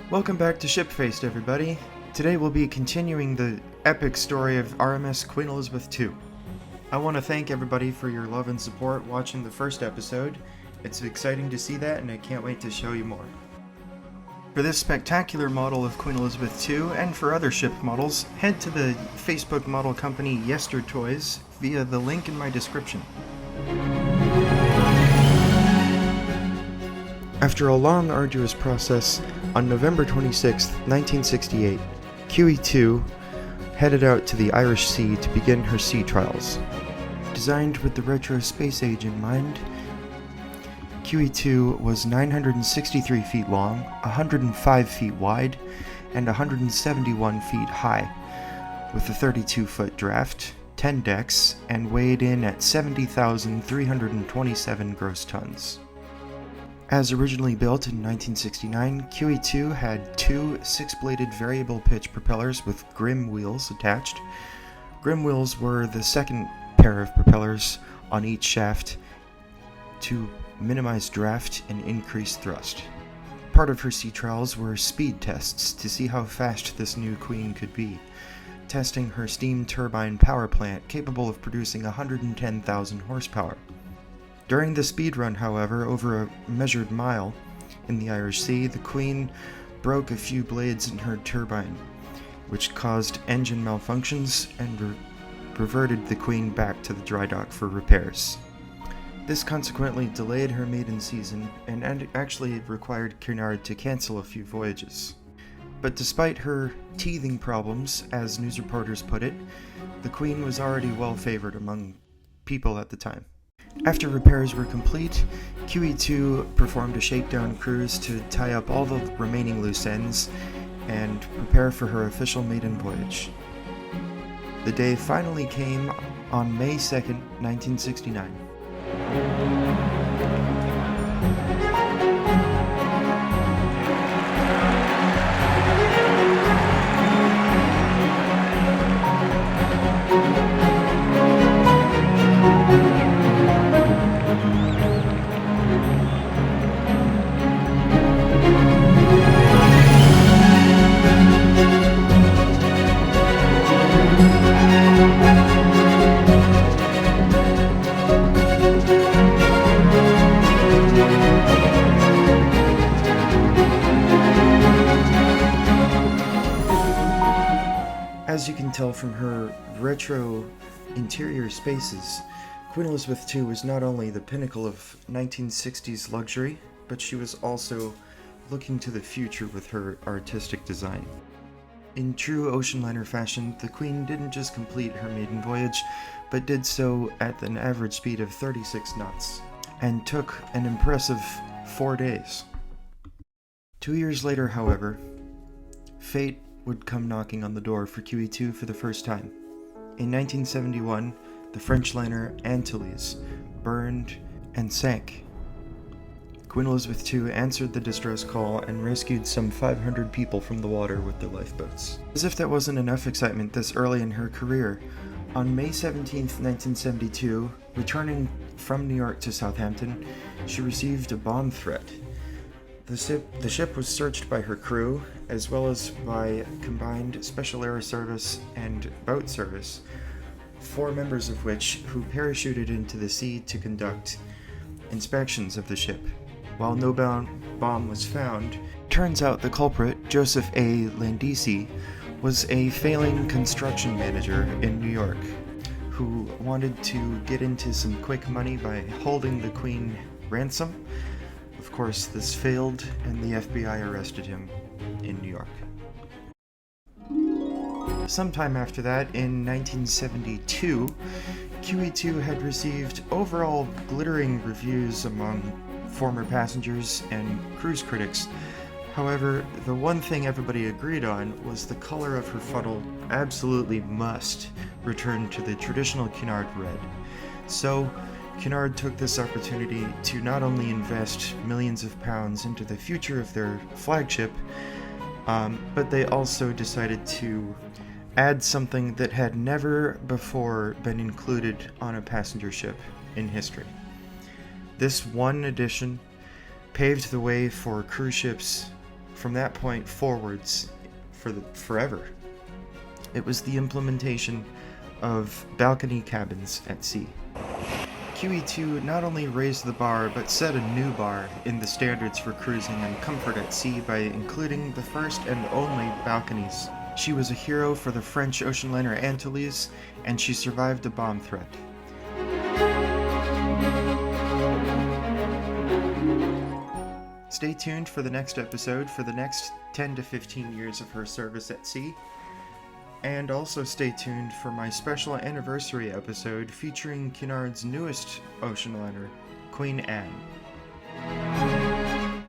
Welcome back to Shipfaced, everybody. Today we'll be continuing the epic story of RMS Queen Elizabeth II. I want to thank everybody for your love and support watching the first episode. It's exciting to see that, and I can't wait to show you more. For this spectacular model of Queen Elizabeth II, and for other ship models, head to the Facebook model company Yester Toys via the link in my description. After a long, arduous process, on November 26, 1968, QE2 headed out to the Irish Sea to begin her sea trials. Designed with the retro space age in mind, QE2 was 963 feet long, 105 feet wide, and 171 feet high, with a 32-foot draft, 10 decks, and weighed in at 70,327 gross tons. As originally built in 1969, QE2 had two 6-bladed variable pitch propellers with Grimm wheels attached. Grimm wheels were the second pair of propellers on each shaft to minimize draft and increase thrust. Part of her sea trials were speed tests to see how fast this new queen could be, testing her steam turbine power plant capable of producing 110,000 horsepower. During the speed run, however, over a measured mile in the Irish Sea, the Queen broke a few blades in her turbine, which caused engine malfunctions and reverted the Queen back to the dry dock for repairs. This consequently delayed her maiden season and actually required Cunard to cancel a few voyages. But despite her teething problems, as news reporters put it, the Queen was already well favored among people at the time. After repairs were complete, QE2 performed a shakedown cruise to tie up all the remaining loose ends and prepare for her official maiden voyage. The day finally came on May 2nd, 1969. As you can tell from her retro interior spaces, Queen Elizabeth II was not only the pinnacle of 1960s luxury, but she was also looking to the future with her artistic design. In true ocean liner fashion, the Queen didn't just complete her maiden voyage, but did so at an average speed of 36 knots, and took an impressive 4 days. 2 years later, however, fate would come knocking on the door for QE2 for the first time. In 1971, the French liner Antilles burned and sank. Queen Elizabeth II answered the distress call and rescued some 500 people from the water with their lifeboats. As if that wasn't enough excitement this early in her career, on May 17, 1972, returning from New York to Southampton, she received a bomb threat. The ship was searched by her crew, as well as by combined Special Air Service and boat service, 4 members of which who parachuted into the sea to conduct inspections of the ship. While no bomb was found, turns out the culprit, Joseph A. Landisi, was a failing construction manager in New York who wanted to get into some quick money by holding the Queen ransom. Of course, this failed, and the FBI arrested him in New York. Sometime after that, in 1972, QE2 had received overall glittering reviews among former passengers and cruise critics. However, the one thing everybody agreed on was the color of her funnel absolutely must return to the traditional Cunard red. So, Cunard took this opportunity to not only invest millions of pounds into the future of their flagship, but they also decided to add something that had never before been included on a passenger ship in history. This one addition paved the way for cruise ships from that point forwards forever. It was the implementation of balcony cabins at sea. QE2 not only raised the bar, but set a new bar in the standards for cruising and comfort at sea by including the first and only balconies. She was a hero for the French ocean liner Antilles, and she survived a bomb threat. Stay tuned for the next episode for the next 10 to 15 years of her service at sea. And also stay tuned for my special anniversary episode featuring Cunard's newest ocean liner, Queen Anne.